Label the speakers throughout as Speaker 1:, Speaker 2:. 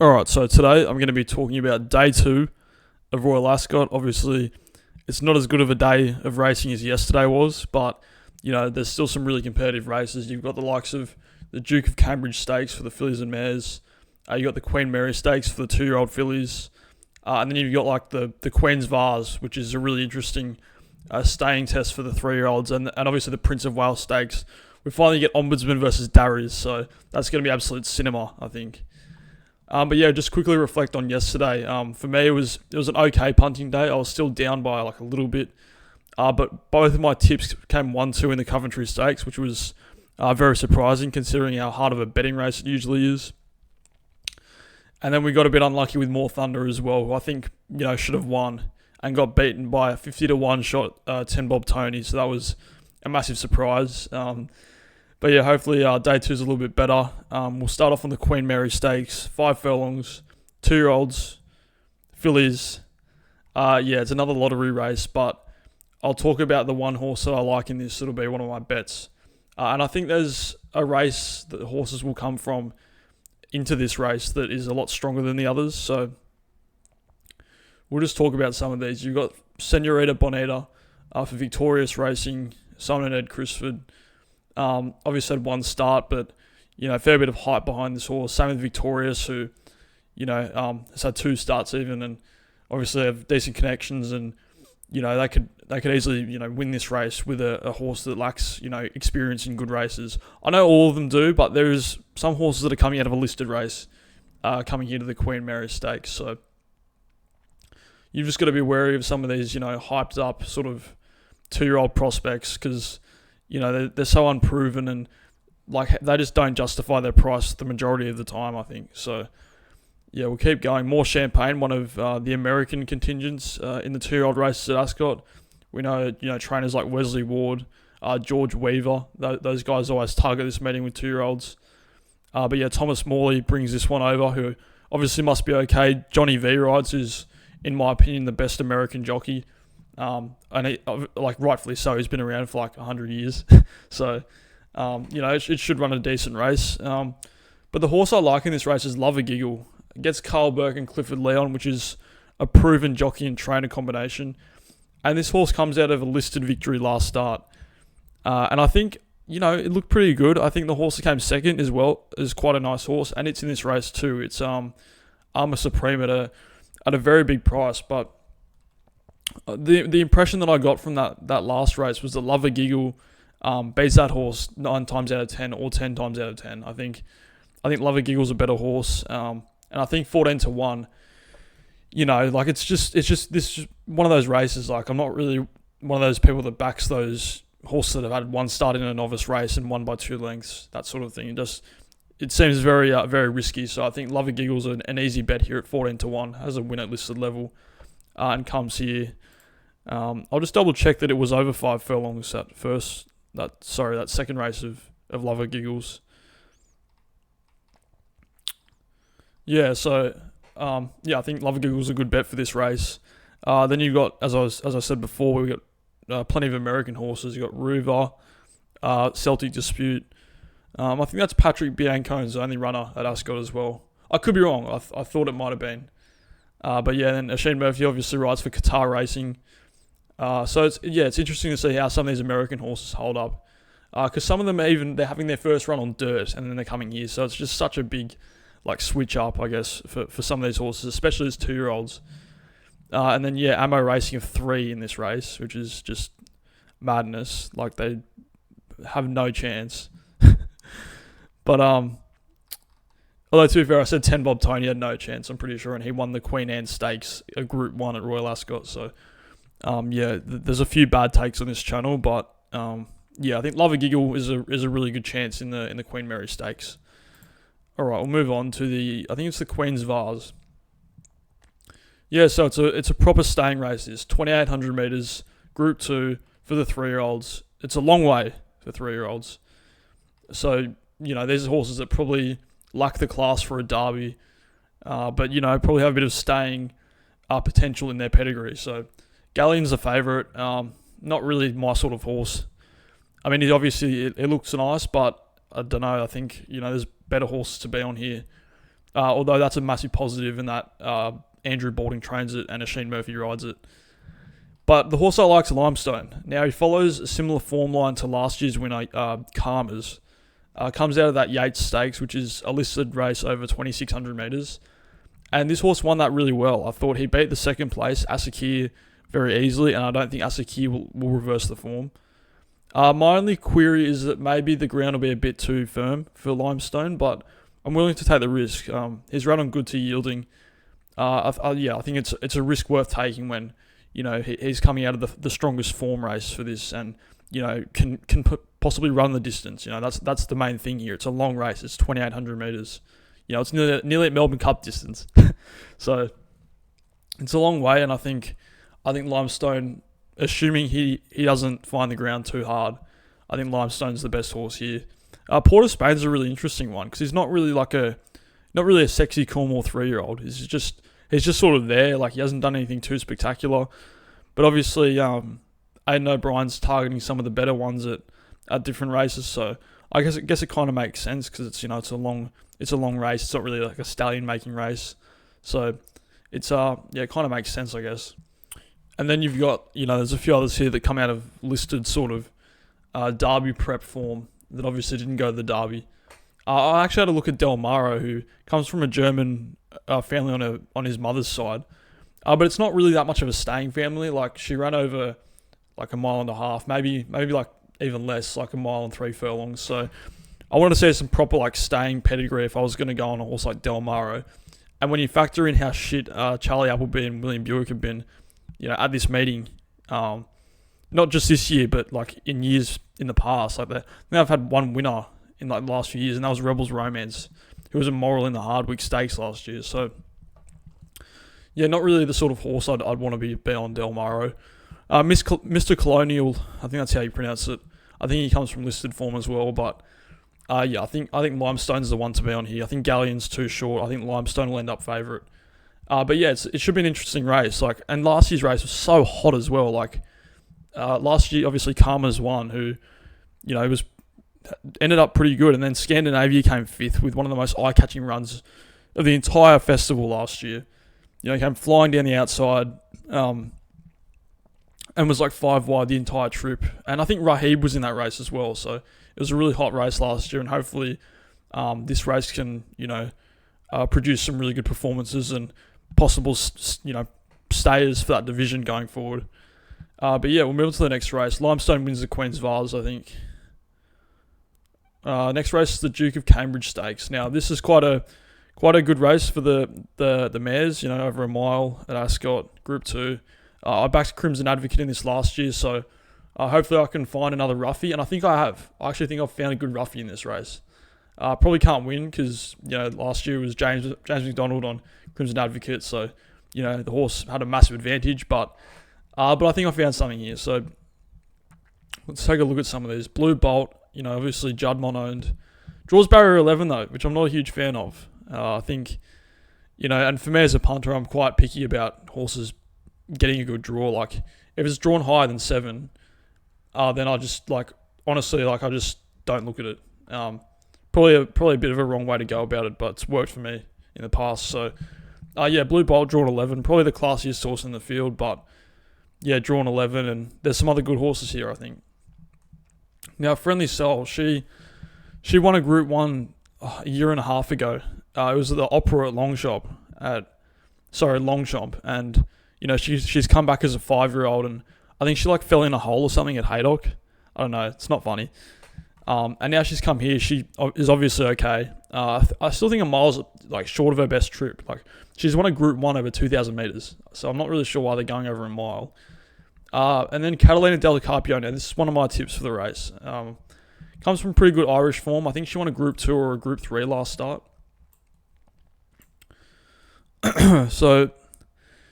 Speaker 1: Alright, so today I'm going to be talking about day 2 of Royal Ascot. Obviously, it's not as good of a day of racing as yesterday was, but, there's still some really competitive races. You've got the likes of the Duke of Cambridge Stakes for the fillies and mares. You've got the Queen Mary Stakes for the 2-year-old fillies. And then you've got like the Queen's Vase, which is a really interesting staying test for the 3-year-olds. And obviously the Prince of Wales Stakes. We finally get Ombudsman versus Darries, so that's going to be absolute cinema, I think. But yeah, just quickly reflect on yesterday. For me, it was an okay punting day. I was still down by like a little bit, but both of my tips came 1-2 in the Coventry Stakes, which was very surprising considering how hard of a betting race it usually is. And then we got a bit unlucky with More Thunder as well, who I think should have won and got beaten by a 50-1 shot 10 Bob Tony. So that was a massive surprise. But yeah, hopefully day 2 is a little bit better. We'll start off on the Queen Mary Stakes, 5 furlongs, 2-year-olds, fillies. It's another lottery race, but I'll talk about the one horse that I like in this. It'll be one of my bets. And I think there's a race that the horses will come from into this race that is a lot stronger than the others. So we'll just talk about some of these. You've got Senorita Bonita for Victorious Racing, Simon Ed Crisford. Obviously had one start, but a fair bit of hype behind this horse. Same with Victorious, who has had 2 starts even, and obviously have decent connections, and they could easily win this race with a horse that lacks experience in good races. I know all of them do, but there's some horses that are coming out of a listed race, coming here to the Queen Mary Stakes. So you've just got to be wary of some of these hyped up sort of 2-year-old prospects, because they're so unproven, and like they just don't justify their price the majority of the time, I think. So yeah, we'll keep going. More Champagne, one of the American contingents in the 2-year-old races at Ascot. We know trainers like Wesley Ward, George Weaver. Those guys always target this meeting with 2-year-olds. But yeah, Thomas Morley brings this one over, who obviously must be okay. Johnny V rides, who's in my opinion the best American jockey. And he, rightfully so, he's been around for like 100 years. So, it should run a decent race. But the horse I like in this race is A Giggle. It gets Carl Burke and Clifford Leon, which is a proven jockey and trainer combination. And this horse comes out of a listed victory last start. And I think, it looked pretty good. I think the horse that came second as well is quite a nice horse. And it's in this race too. It's Armour Supreme at a very big price. But the impression that I got from that last race was that A Giggle beats that horse 9 times out of 10 or 10 times out of 10. I think A Giggle's a better horse, and I think 14-1. It's just this is one of those races. Like, I'm not really one of those people that backs those horses that have had one start in a novice race and won by 2 lengths, that sort of thing. It seems very very risky. So I think A Giggle's an easy bet here at 14-1, has a win at listed level, and comes here. I'll just double check that it was over 5 furlongs that second race of A Giggles. Yeah, so I think A Giggle's a good bet for this race. Then you've got, as I said before, we've got plenty of American horses. You've got Ruva, Celtic Dispute. I think that's Patrick Biancone's only runner at Ascot as well. I could be wrong. I thought it might have been. But yeah, then Oisin Murphy obviously rides for Qatar Racing. So it's interesting to see how some of these American horses hold up. Because some of them they're having their first run on dirt and then they're coming here. So it's just such a big switch up, I guess, for some of these horses, especially as 2-year-olds. And then Ammo Racing of 3 in this race, which is just madness. Like, they have no chance. But although, to be fair, I said 10 Bob Tony had no chance, I'm pretty sure, and he won the Queen Anne Stakes, a Group 1 at Royal Ascot. So, there's a few bad takes on this channel, but I think A Giggle is a really good chance in the Queen Mary Stakes. All right, we'll move on to I think it's the Queen's Vase. Yeah, so it's a proper staying race. It's 2,800 metres, Group 2 for the 3-year-olds. It's a long way for 3-year-olds. So, these are horses that probably lack the class for a derby, but probably have a bit of staying potential in their pedigree. So Galleon's a favourite, not really my sort of horse. I mean, it looks nice, but I don't know. I think there's better horses to be on here. Although that's a massive positive in that Andrew Balding trains it and Asheen Murphy rides it. But the horse I like is Limestone. Now, he follows a similar form line to last year's winner, Karma's. Comes out of that Yates Stakes, which is a listed race over 2,600 metres. And this horse won that really well. I thought he beat the second place, Ascot, very easily, and I don't think Ascot will reverse the form. My only query is that maybe the ground will be a bit too firm for Limestone, but I'm willing to take the risk. He's run on good to yielding. I think it's a risk worth taking when he's coming out of the strongest form race for this, and can possibly run the distance. That's the main thing here. It's a long race. It's 2,800 meters. It's nearly at Melbourne Cup distance. So it's a long way, and I think Limestone, assuming he doesn't find the ground too hard, I think Limestone's the best horse here. Port of Spain's a really interesting one because he's not really a sexy Cornwall 3-year-old. He's just sort of there. Like, he hasn't done anything too spectacular, but obviously Aidan O'Brien's targeting some of the better ones at different races. So I guess it kind of makes sense because it's a long race. It's not really like a stallion making race, so it's it kind of makes sense, I guess. And then you've got there's a few others here that come out of listed sort of Derby prep form that obviously didn't go to the Derby. I actually had a look at Del Maro, who comes from a German family on his mother's side, but it's not really that much of a staying family. Like, she ran over like a mile and a half, maybe like even less, like a mile and 3 furlongs. So I want to see some proper like staying pedigree if I was going to go on a horse like Del Maro. And when you factor in how shit Charlie Appleby and William Buick have been, at this meeting, not just this year, but like in years in the past, like I've had one winner in like the last few years, and that was Rebels Romance, who was a moral in the Hardwick Stakes last year. So yeah, not really the sort of horse I'd want to be on Del Maro. Mr. Colonial, I think that's how you pronounce it. I think he comes from listed form as well, but I think Limestone's the one to be on here. I think Galleon's too short. I think Limestone will end up favourite. But yeah, it should be an interesting race. Like, and last year's race was so hot as well. Like, last year, obviously Karma's won, who, was ended up pretty good, and then Scandinavia came 5th with one of the most eye-catching runs of the entire festival last year. He came flying down the outside, and was like 5 wide the entire trip. And I think Rahib was in that race as well. So it was a really hot race last year, and hopefully this race can, produce some really good performances and possible, stayers for that division going forward. But yeah, we'll move on to the next race. Limestone wins the Queen's Vase, I think. Next race is the Duke of Cambridge Stakes. Now, this is quite a good race for the mares, over a mile at Ascot, Group 2. I backed Crimson Advocate in this last year, so hopefully I can find another roughie, and I think I have. I actually think I've found a good roughie in this race. Probably can't win because, last year was James McDonald on Crimson Advocate, so, the horse had a massive advantage, but I think I found something here. So let's take a look at some of these. Blue Bolt, obviously Juddmonte owned. Draws barrier 11 though, which I'm not a huge fan of. I think, and for me as a punter, I'm quite picky about horses getting a good draw. Like, if it's drawn higher than 7, then I just honestly, I just don't look at it. Probably a bit of a wrong way to go about it, but it's worked for me in the past. So, Blue Bolt drawn 11, probably the classiest horse in the field, but yeah, drawn 11, and there's some other good horses here, I think. Now, Friendly Soul, she won a Group 1 a year and a half ago. It was at the Opera at Longchamp, and she's come back as a 5-year-old, and I think she fell in a hole or something at Haydock. I don't know, it's not funny. And now she's come here. She is obviously okay. I still think a mile's short of her best trip. She's won a Group 1 over 2,000 meters, so I'm not really sure why they're going over a mile. And then Catalina Delcarpio. Now, this is one of my tips for the race. Comes from pretty good Irish form. I think she won a Group 2 or a Group 3 last start. So,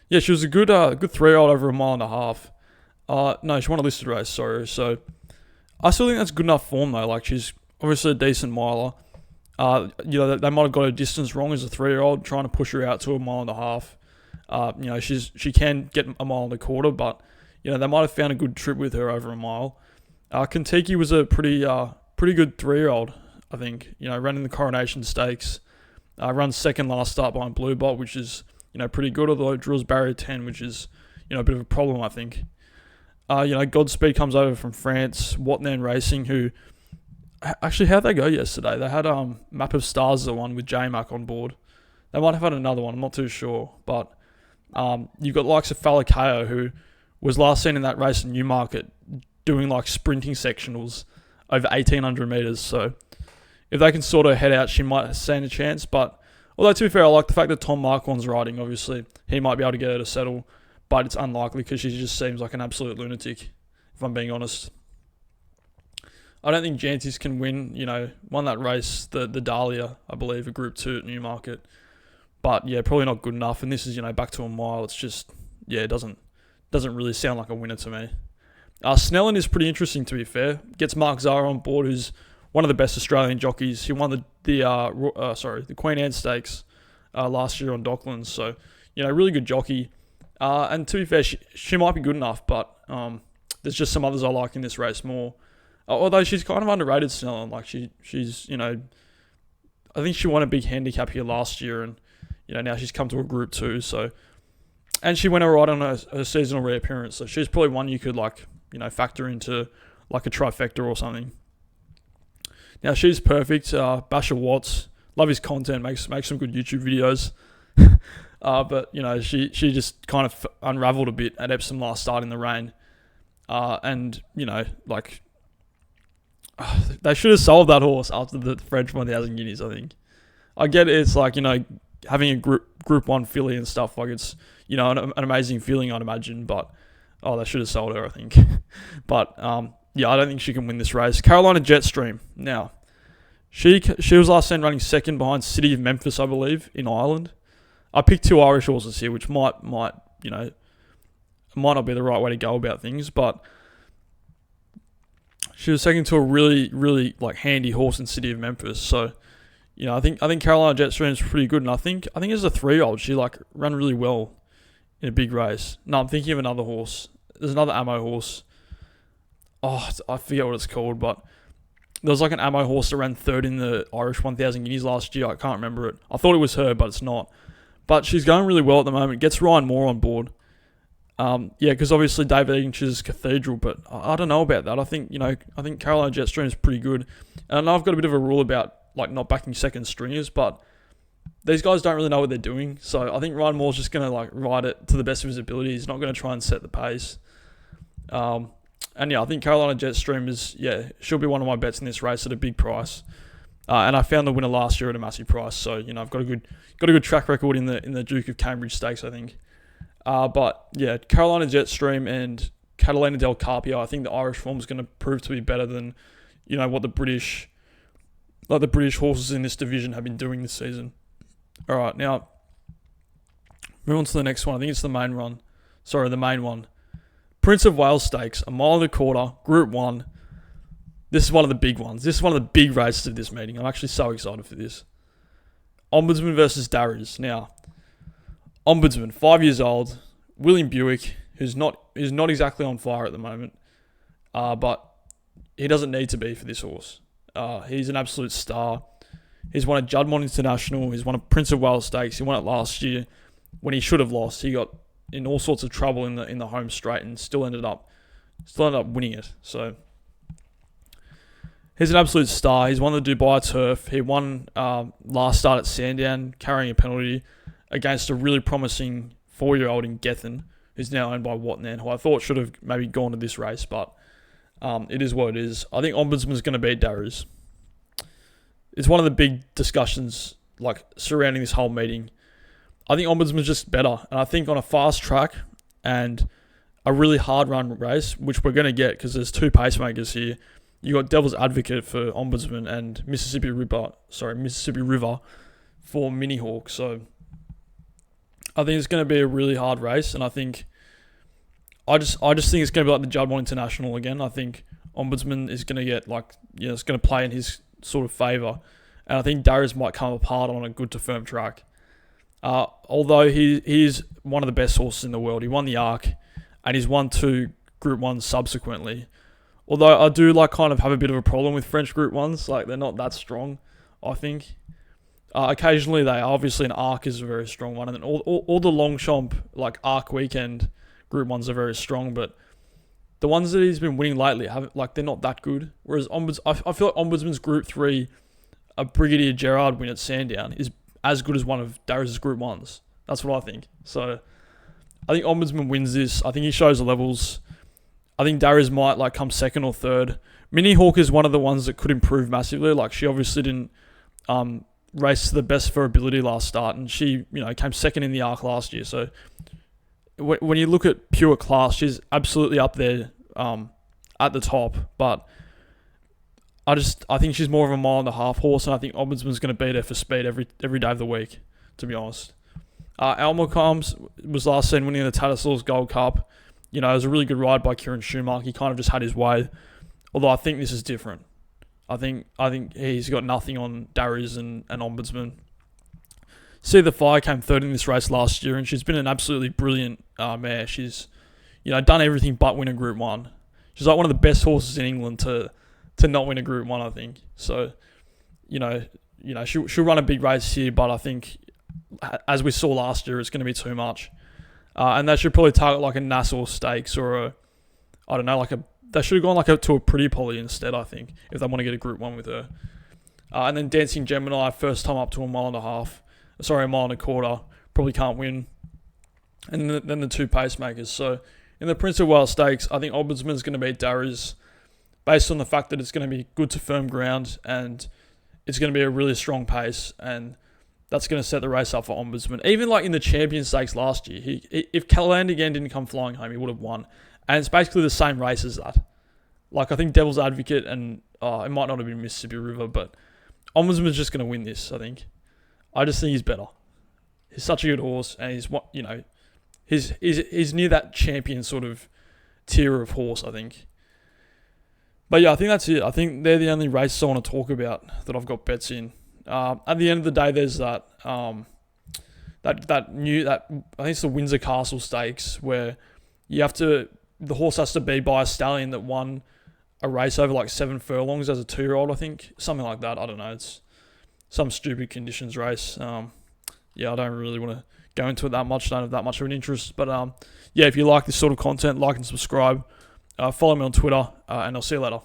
Speaker 1: yeah, she was a good 3-year-old over a mile and a half. No, she won a listed race, sorry. So, I still think that's good enough form, though. She's obviously a decent miler. They might have got her distance wrong as a 3-year-old, trying to push her out to a mile and a half. She can get a mile and a quarter, but, they might have found a good trip with her over a mile. Kentucky was a pretty good 3-year-old, I think. Ran in the Coronation Stakes. Runs second last start behind Blue Bot, which is, pretty good, although it drills barrier 10, which is, a bit of a problem, I think. Godspeed comes over from France. Watnan Racing, who... Actually, how'd they go yesterday? They had Map of Stars, the one with J-Mac on board. They might have had another one, I'm not too sure. But you've got likes of Falakeo, who was last seen in that race in Newmarket doing like sprinting sectionals over 1,800 metres. So if they can sort her head out, she might stand a chance. But although, to be fair, I like the fact that Tom Marquand's riding. Obviously, he might be able to get her to settle, but it's unlikely because she just seems like an absolute lunatic, if I'm being honest. I don't think Jantis can win. Won that race, the Dahlia, I believe, a Group 2 at Newmarket. But yeah, probably not good enough. And this is, back to a mile. It's just, it doesn't really sound like a winner to me. Snellen is pretty interesting, to be fair. Gets Mark Zahra on board, who's one of the best Australian jockeys. He won the Queen Anne Stakes last year on Docklands. So, really good jockey. And to be fair, she might be good enough, but there's just some others I like in this race more. Although she's kind of underrated, Snellen. Like she's I think she won a big handicap here last year, and now she's come to a Group 2. So, and she went alright on her seasonal reappearance. So she's probably one you could factor into like a trifecta or something. Now she's perfect. Basher Watts, love his content. Makes some good YouTube videos. But she just kind of unravelled a bit at Epsom last start in the rain. And they should have sold that horse after the French 1,000 guineas, I think. I get it, it's like, having a group 1 filly and stuff, like it's, an amazing feeling, I'd imagine, but, they should have sold her, I think. But, I don't think she can win this race. Catalina Jetstream, now, she was last seen running second behind City of Memphis, I believe, in Ireland. I picked 2 Irish horses here, which might not be the right way to go about things, but she was second to a really, really handy horse in City of Memphis. So, I think Catalina Jetstream is pretty good, and I think as a 3-year-old, she ran really well in a big race. No, I'm thinking of another horse. There's another ammo horse. Oh, I forget what it's called, but there was an ammo horse that ran third in the Irish 1,000 guineas last year. I can't remember it. I thought it was her, but it's not. But she's going really well at the moment. Gets Ryan Moore on board. Because obviously David Egan's Cathedral, but I don't know about that. I think Catalina Jetstream is pretty good. And I know I've got a bit of a rule about not backing second stringers, but these guys don't really know what they're doing. So I think Ryan Moore's just going to ride it to the best of his ability. He's not going to try and set the pace. I think Catalina Jetstream is, she'll be one of my bets in this race at a big price. And I found the winner last year at a massive price. So, I've got a good track record in the Duke of Cambridge Stakes, I think. Catalina Jetstream and Catalina Delcarpio, I think the Irish form is going to prove to be better than, what the British horses in this division have been doing this season. All right, now, move on to the next one. I think it's the main one. Prince of Wales Stakes, a mile and a quarter, Group 1. This is one of the big ones. This is one of the big races of this meeting. I'm actually so excited for this. Ombudsman versus Darries. Now, Ombudsman, 5 years old, William Buick, who's not exactly on fire at the moment, but he doesn't need to be for this horse. He's an absolute star. He's won a Juddmonte International. He's won a Prince of Wales Stakes. He won it last year when he should have lost. He got in all sorts of trouble in the home straight and still ended up winning it. So he's an absolute star. He's won the Dubai Turf. He won last start at Sandown, carrying a penalty against a really promising 4-year-old in Gethin, who's now owned by Watnan, who I thought should have maybe gone to this race, but it is what it is. I think Ombudsman's going to beat Darries. It's one of the big discussions surrounding this whole meeting. I think Ombudsman's just better, and I think on a fast track and a really hard run race, which we're going to get because there's 2 pacemakers here. You got Devil's Advocate for Ombudsman and Mississippi River for Mini Hawk. So I think it's going to be a really hard race, and I just think it's going to be like the Juddmonte International again. I think Ombudsman is going to get it's going to play in his sort of favour, and I think Darries might come apart on a good to firm track. Although he is one of the best horses in the world. He won the Arc, and he's won 2 Group 1s subsequently. Although I do kind of have a bit of a problem with French Group 1s. They're not that strong, I think. Occasionally, they obviously an Arc is a very strong one, and then all the Longchamp like Arc weekend Group 1s are very strong, but the ones that he's been winning lately they're not that good. Whereas I feel like Ombudsman's Group 3, a Brigadier Gerard win at Sandown, is as good as one of Darius's Group 1s. That's what I think. So I think Ombudsman wins this. I think he shows the levels. I think Darius might come second or third. Mini Hawk is one of the ones that could improve massively. She obviously didn't race to the best of her ability last start, and she came second in the Arc last year. So when you look at pure class, she's absolutely up there at the top. But I think she's more of a mile and a half horse, and I think Ombudsman's going to beat her for speed every day of the week, to be honest. Alma Combs was last seen winning the Tattersalls Gold Cup. It was a really good ride by Kieran Schumacher. He kind of just had his way. Although I think this is different. I think he's got nothing on Darius and Ombudsman. See the Fire came third in this race last year, and she's been an absolutely brilliant mare. She's done everything but win a Group 1. She's one of the best horses in England to not win a Group 1, I think. So, she'll run a big race here, but I think, as we saw last year, it's going to be too much. And they should probably target a Nassau Stakes or they should have gone to a Pretty Polly instead, I think, if they want to get a Group 1 with her. And then Dancing Gemini, first time up to a mile and a quarter, probably can't win. And then the two pacemakers. So in the Prince of Wales Stakes, I think Ombudsman's going to beat Darius based on the fact that it's going to be good to firm ground and it's going to be a really strong pace, and that's going to set the race up for Ombudsman. Even in the Champion Stakes last year, if Catalina again didn't come flying home, he would have won. And it's basically the same race as that. I think Devil's Advocate and it might not have been Mississippi River, but Ombudsman's just going to win this, I think. I just think he's better. He's such a good horse, and he's near that champion sort of tier of horse, I think. But yeah, I think that's it. I think they're the only races I want to talk about that I've got bets in. At the end of the day, there's that I think it's the Windsor Castle Stakes, where the horse has to be by a stallion that won a race over 7 furlongs as a 2-year-old, I think. Something like that. I don't know. It's some stupid conditions race. I don't really want to go into it that much. Don't have that much of an interest. But if you like this sort of content, like and subscribe. Follow me on Twitter, and I'll see you later.